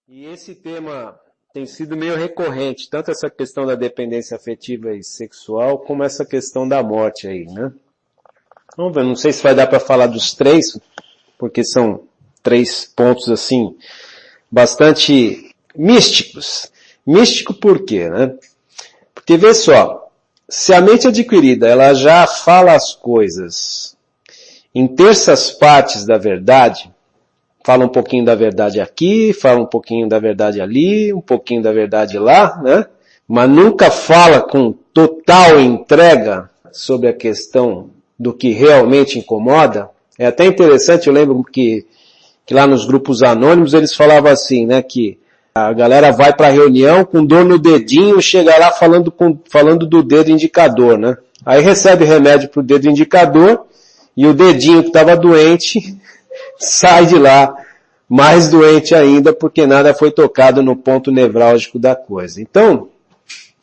E esse tema tem sido meio recorrente, tanto essa questão da dependência afetiva e sexual, como essa questão da morte aí, né? Vamos ver, não sei se vai dar para falar dos três, porque são três pontos, assim, bastante místicos. Místico por quê, né? Porque vê só, se a mente adquirida, ela já fala as coisas em terças partes da verdade, fala um pouquinho da verdade aqui, fala um pouquinho da verdade ali, um pouquinho da verdade lá, né? Mas nunca fala com total entrega sobre a questão do que realmente incomoda. É até interessante, eu lembro que lá nos grupos anônimos eles falavam assim, né, que a galera vai para a reunião com dor no dedinho, chega lá falando do dedo indicador, né? Aí recebe remédio pro dedo indicador e o dedinho que estava doente sai de lá mais doente ainda porque nada foi tocado no ponto nevrálgico da coisa. Então,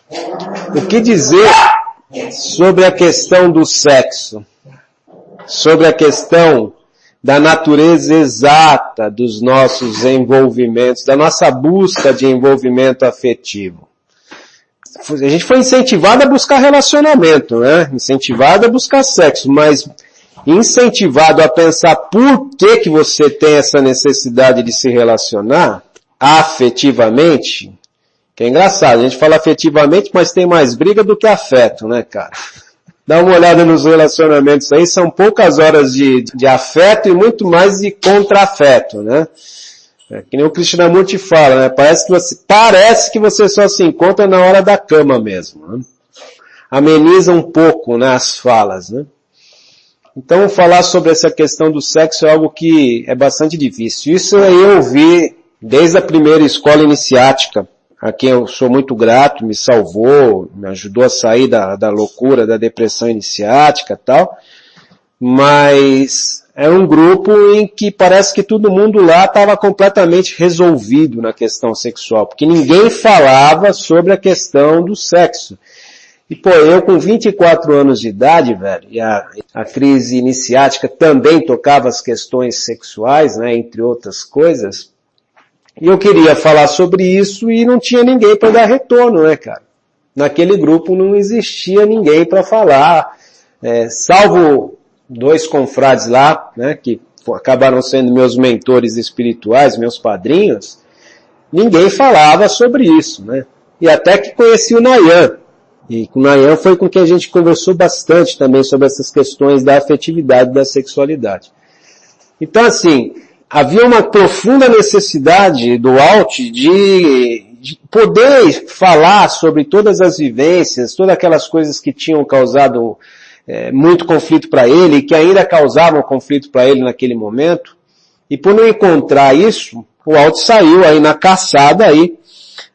o que dizer sobre a questão do sexo? Sobre a questão da natureza exata dos nossos envolvimentos, da nossa busca de envolvimento afetivo. A gente foi incentivado a buscar relacionamento, né? Incentivado a buscar sexo, mas incentivado a pensar por que você tem essa necessidade de se relacionar afetivamente, que é engraçado, a gente fala afetivamente, mas tem mais briga do que afeto, né, cara? Dá uma olhada nos relacionamentos aí, são poucas horas de afeto e muito mais de contra-afeto, né? É, que nem o Krishnamurti fala, né? Parece que você só se encontra na hora da cama mesmo, né? Ameniza um pouco, né, as falas, né? Então, falar sobre essa questão do sexo é algo que é bastante difícil. Isso aí eu vi desde a primeira escola iniciática, a quem eu sou muito grato, me salvou, me ajudou a sair da loucura, da depressão iniciática e tal. Mas é um grupo em que parece que todo mundo lá estava completamente resolvido na questão sexual, porque ninguém falava sobre a questão do sexo. E pô, eu com 24 anos de idade, velho, e a crise iniciática também tocava as questões sexuais, né, entre outras coisas, e eu queria falar sobre isso e não tinha ninguém para dar retorno, né, cara? Naquele grupo não existia ninguém para falar, salvo dois confrades lá, né, que acabaram sendo meus mentores espirituais, meus padrinhos, ninguém falava sobre isso, né? E até que conheci o Nayan. E com o Nayan foi com quem a gente conversou bastante também sobre essas questões da afetividade e da sexualidade. Então, assim, havia uma profunda necessidade do Alt de poder falar sobre todas as vivências, todas aquelas coisas que tinham causado muito conflito para ele e que ainda causavam conflito para ele naquele momento. E por não encontrar isso, o Alt saiu aí na caçada aí,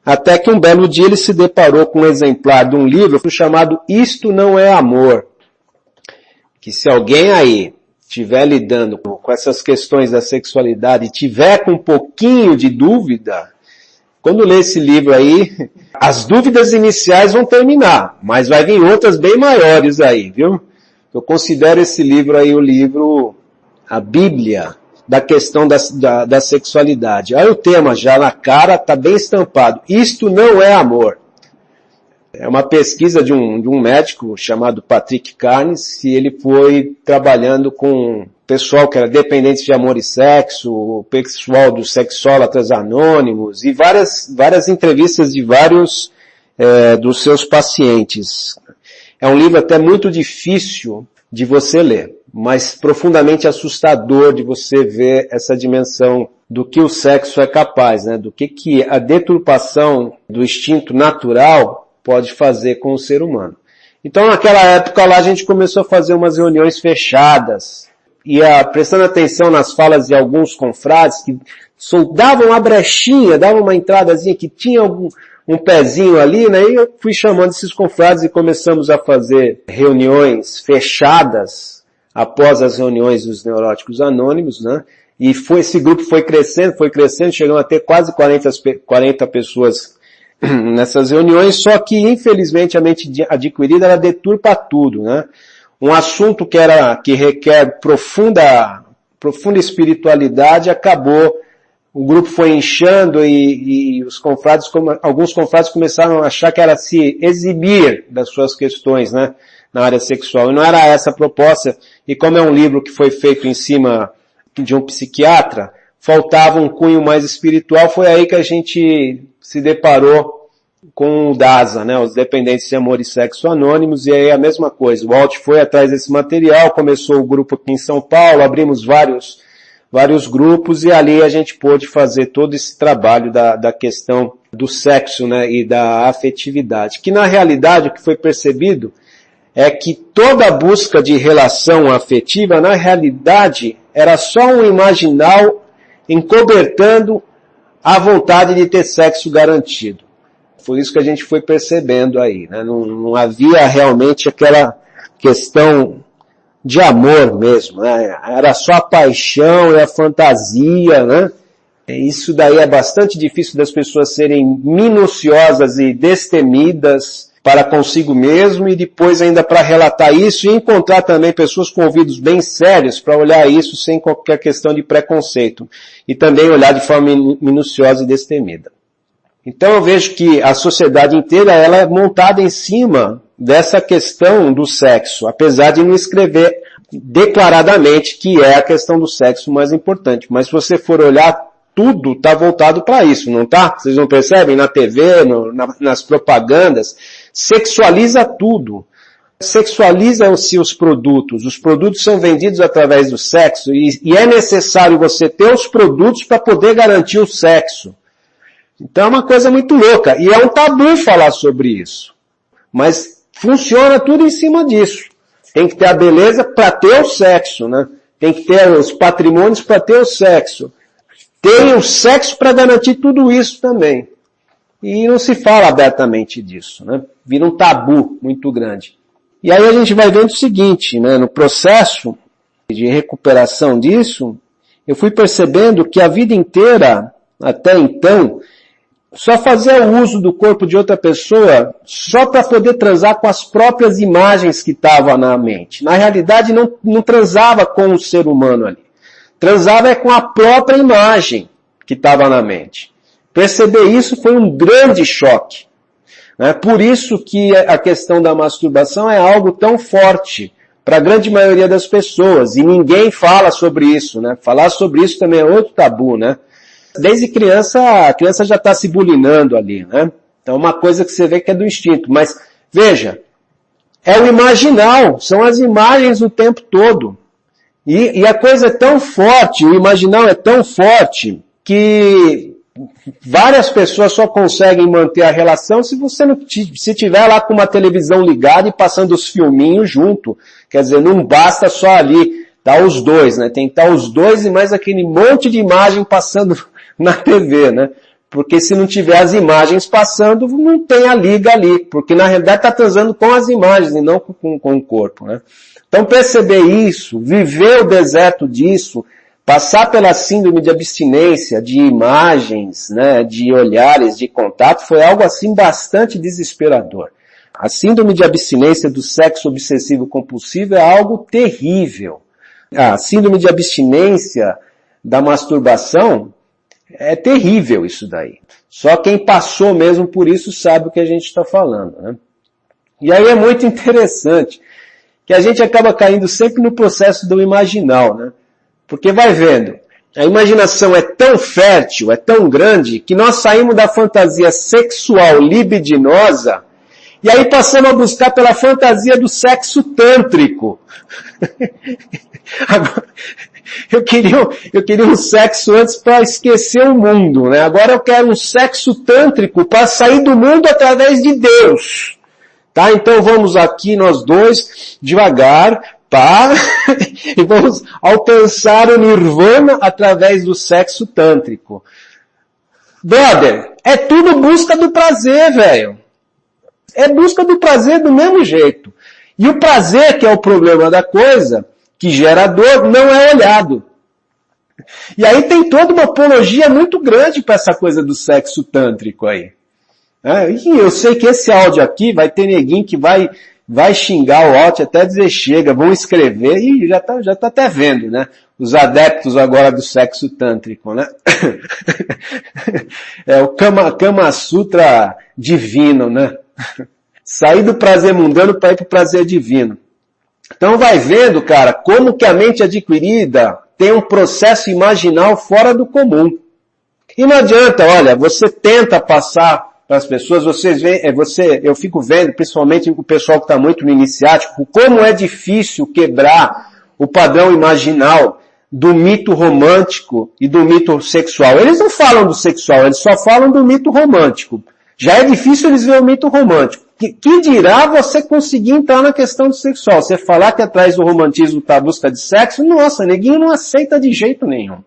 até que um belo dia ele se deparou com um exemplar de um livro chamado Isto Não é Amor. Que se alguém aí estiver lidando com essas questões da sexualidade e tiver com um pouquinho de dúvida, quando ler esse livro aí, as dúvidas iniciais vão terminar, mas vai vir outras bem maiores aí, viu? Eu considero esse livro aí o livro, a Bíblia da questão da sexualidade. Aí o tema já na cara está bem estampado. Isto não é amor. É uma pesquisa de um médico chamado Patrick Carnes, e ele foi trabalhando com pessoal que era dependente de amor e sexo, o pessoal dos sexólatras anônimos, e várias entrevistas de vários dos seus pacientes. É um livro até muito difícil de você ler, mas profundamente assustador de você ver essa dimensão do que o sexo é capaz, né? Do que a deturpação do instinto natural pode fazer com o ser humano. Então naquela época lá a gente começou a fazer umas reuniões fechadas, e prestando atenção nas falas de alguns confrades que davam uma brechinha, davam uma entradazinha que tinha um pezinho ali, né? E eu fui chamando esses confrades e começamos a fazer reuniões fechadas após as reuniões dos neuróticos anônimos, né? E esse grupo foi crescendo, chegando a ter quase 40 pessoas nessas reuniões, só que infelizmente a mente adquirida ela deturpa tudo, né? Um assunto que requer profunda espiritualidade acabou o grupo foi inchando e os confrades, alguns confrades começaram a achar que era se exibir das suas questões, né, na área sexual. E não era essa a proposta. E como é um livro que foi feito em cima de um psiquiatra, faltava um cunho mais espiritual. Foi aí que a gente se deparou com o DASA, né, os Dependentes de Amor e Sexo Anônimos, e aí a mesma coisa. O Walt foi atrás desse material, começou o grupo aqui em São Paulo, abrimos vários grupos e ali a gente pôde fazer todo esse trabalho da questão do sexo, né, e da afetividade. Que na realidade o que foi percebido é que toda a busca de relação afetiva, na realidade, era só um imaginal encobertando a vontade de ter sexo garantido. Foi isso que a gente foi percebendo aí, né? Não havia realmente aquela questão de amor mesmo, né? Era só a paixão e a fantasia, né? Isso daí é bastante difícil das pessoas serem minuciosas e destemidas para consigo mesmo e depois ainda para relatar isso e encontrar também pessoas com ouvidos bem sérios para olhar isso sem qualquer questão de preconceito e também olhar de forma minuciosa e destemida. Então eu vejo que a sociedade inteira ela é montada em cima dessa questão do sexo, apesar de não escrever declaradamente que é a questão do sexo mais importante. Mas se você for olhar, tudo está voltado para isso, não está? Vocês não percebem? Na TV, nas propagandas, sexualiza tudo. Sexualiza-se os produtos são vendidos através do sexo e é necessário você ter os produtos para poder garantir o sexo. Então é uma coisa muito louca. E é um tabu falar sobre isso. Mas funciona tudo em cima disso. Tem que ter a beleza para ter o sexo, né? Tem que ter os patrimônios para ter o sexo. Tem o sexo para garantir tudo isso também. E não se fala abertamente disso, né? Vira um tabu muito grande. E aí a gente vai vendo o seguinte, né? No processo de recuperação disso, eu fui percebendo que a vida inteira, até então, só fazia o uso do corpo de outra pessoa só para poder transar com as próprias imagens que estavam na mente. Na realidade, não transava com o ser humano ali. Transava com a própria imagem que estava na mente. Perceber isso foi um grande choque. Né? Por isso que a questão da masturbação é algo tão forte para a grande maioria das pessoas. E ninguém fala sobre isso. Né? Falar sobre isso também é outro tabu, né? Desde criança, a criança já está se bulinando ali, né? Então é uma coisa que você vê que é do instinto. Mas, veja, é o imaginal, são as imagens o tempo todo. E a coisa é tão forte, o imaginal é tão forte, que várias pessoas só conseguem manter a relação se tiver lá com uma televisão ligada e passando os filminhos junto. Quer dizer, não basta só ali estar os dois, né? Tem que estar os dois e mais aquele monte de imagem passando na TV, né? Porque se não tiver as imagens passando, não tem a liga ali. Porque na realidade está transando com as imagens e não com o corpo, né? Então perceber isso, viver o deserto disso, passar pela síndrome de abstinência, de imagens, né, de olhares, de contato, foi algo assim bastante desesperador. A síndrome de abstinência do sexo obsessivo compulsivo é algo terrível. A síndrome de abstinência da masturbação é terrível isso daí. Só quem passou mesmo por isso sabe o que a gente está falando, né? E aí é muito interessante que a gente acaba caindo sempre no processo do imaginal, né? Porque vai vendo, a imaginação é tão fértil, é tão grande, que nós saímos da fantasia sexual libidinosa e aí passamos a buscar pela fantasia do sexo tântrico. Agora, eu queria um sexo antes para esquecer o mundo, né? Agora eu quero um sexo tântrico para sair do mundo através de Deus. Tá? Então vamos aqui nós dois, devagar, pá, e vamos alcançar o nirvana através do sexo tântrico. Brother, é tudo busca do prazer, velho. É busca do prazer do mesmo jeito. E o prazer, que é o problema da coisa, que gera dor, não é olhado. E aí tem toda uma apologia muito grande para essa coisa do sexo tântrico aí. E eu sei que esse áudio aqui vai ter neguinho que vai xingar o áudio até dizer chega, vão escrever, e já tá até vendo, né? os adeptos agora do sexo tântrico, né? É o Kama Sutra divino, né? Sair do prazer mundano para ir para o prazer divino. Então vai vendo, cara, como que a mente adquirida tem um processo imaginal fora do comum. E não adianta, olha, você tenta passar para as pessoas, eu fico vendo, principalmente com o pessoal que está muito no iniciático, como é difícil quebrar o padrão imaginal do mito romântico e do mito sexual. Eles não falam do sexual, eles só falam do mito romântico. Já é difícil eles verem o mito romântico. Que dirá você conseguir entrar na questão do sexual? Você falar que atrás do romantismo está a busca de sexo, nossa, neguinho não aceita de jeito nenhum.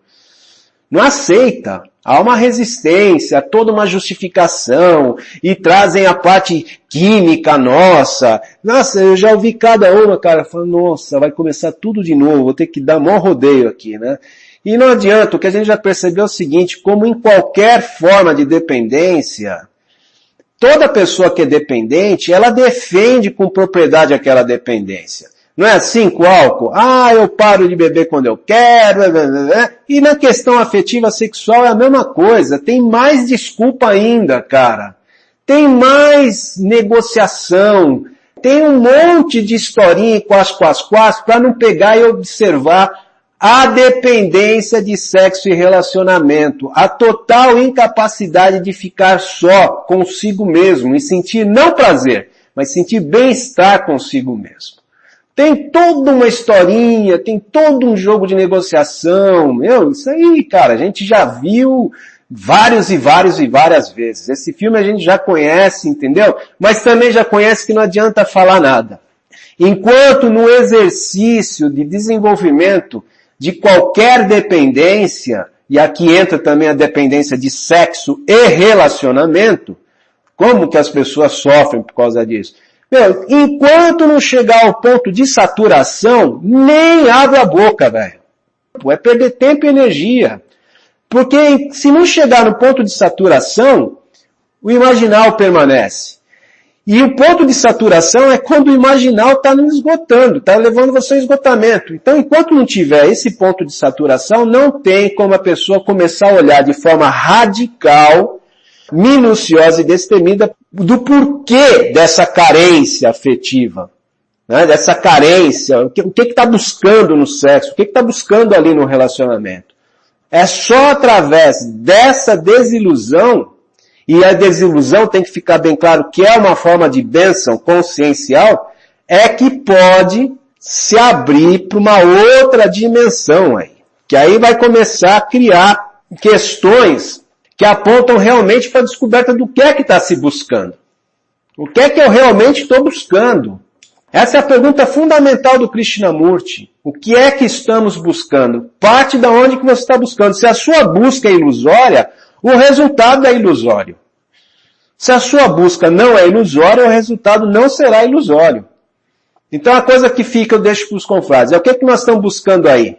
Não aceita. Há uma resistência, toda uma justificação, e trazem a parte química nossa. Nossa, eu já ouvi cada uma, cara, falando, nossa, vai começar tudo de novo, vou ter que dar maior rodeio aqui, né? E não adianta, o que a gente já percebeu é o seguinte, como em qualquer forma de dependência, toda pessoa que é dependente, ela defende com propriedade aquela dependência. Não é assim com o álcool? Ah, eu paro de beber quando eu quero. E na questão afetiva sexual é a mesma coisa. Tem mais desculpa ainda, cara. Tem mais negociação. Tem um monte de historinha e quase para não pegar e observar a dependência de sexo e relacionamento. A total incapacidade de ficar só consigo mesmo e sentir não prazer, mas sentir bem-estar consigo mesmo. Tem toda uma historinha, tem todo um jogo de negociação. Isso aí, cara, a gente já viu várias vezes. Esse filme a gente já conhece, entendeu? Mas também já conhece que não adianta falar nada. Enquanto no exercício de desenvolvimento de qualquer dependência, e aqui entra também a dependência de sexo e relacionamento, como que as pessoas sofrem por causa disso? Enquanto não chegar ao ponto de saturação, nem abre a boca, velho. É perder tempo e energia. Porque se não chegar no ponto de saturação, o imaginal permanece. E o ponto de saturação é quando o imaginal está nos esgotando, está levando você ao esgotamento. Então, enquanto não tiver esse ponto de saturação, não tem como a pessoa começar a olhar de forma radical, minuciosa e destemida do porquê dessa carência afetiva, né? Dessa carência, o que está buscando no sexo, o que está buscando ali no relacionamento. É só através dessa desilusão, e a desilusão tem que ficar bem claro que é uma forma de bênção consciencial, é que pode se abrir para uma outra dimensão aí. Que aí vai começar a criar questões que apontam realmente para a descoberta do que é que está se buscando. O que é que eu realmente estou buscando? Essa é a pergunta fundamental do Krishnamurti. O que é que estamos buscando? Parte da onde que você está buscando. Se a sua busca é ilusória, o resultado é ilusório. Se a sua busca não é ilusória, o resultado não será ilusório. Então a coisa que fica, eu deixo para os confrades. É o que é que nós estamos buscando aí?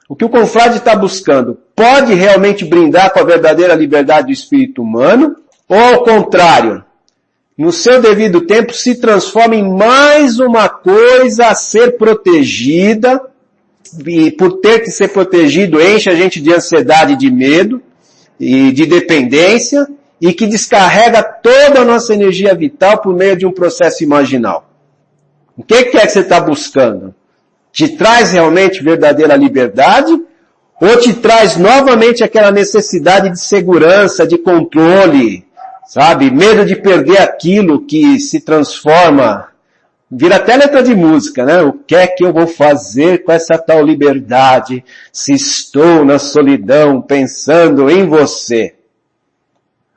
O que o confrade está buscando pode realmente brindar com a verdadeira liberdade do espírito humano? Ou ao contrário, no seu devido tempo se transforma em mais uma coisa a ser protegida, e por ter que ser protegido enche a gente de ansiedade, de medo e de dependência, e que descarrega toda a nossa energia vital por meio de um processo imaginal. O que é que você está buscando? Te traz realmente verdadeira liberdade? Ou te traz novamente aquela necessidade de segurança, de controle, sabe? Medo de perder aquilo que se transforma, vira até letra de música, né? O que é que eu vou fazer com essa tal liberdade se estou na solidão pensando em você?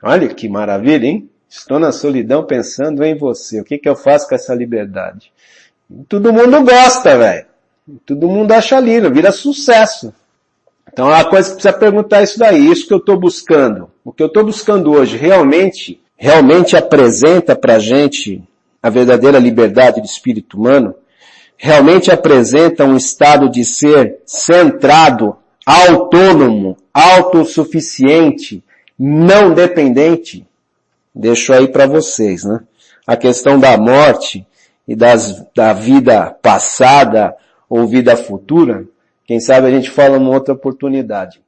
Olha que maravilha, hein? Estou na solidão pensando em você. O que que eu faço com essa liberdade? Todo mundo gosta, velho. Todo mundo acha lindo, vira sucesso. Então é uma coisa que precisa perguntar isso daí. Isso que eu estou buscando. O que eu estou buscando hoje realmente apresenta pra gente a verdadeira liberdade do espírito humano? Realmente apresenta um estado de ser centrado, autônomo, autossuficiente, não dependente? Deixo aí para vocês, né? A questão da morte e da vida passada ou vida futura Quem sabe a gente fala numa outra oportunidade.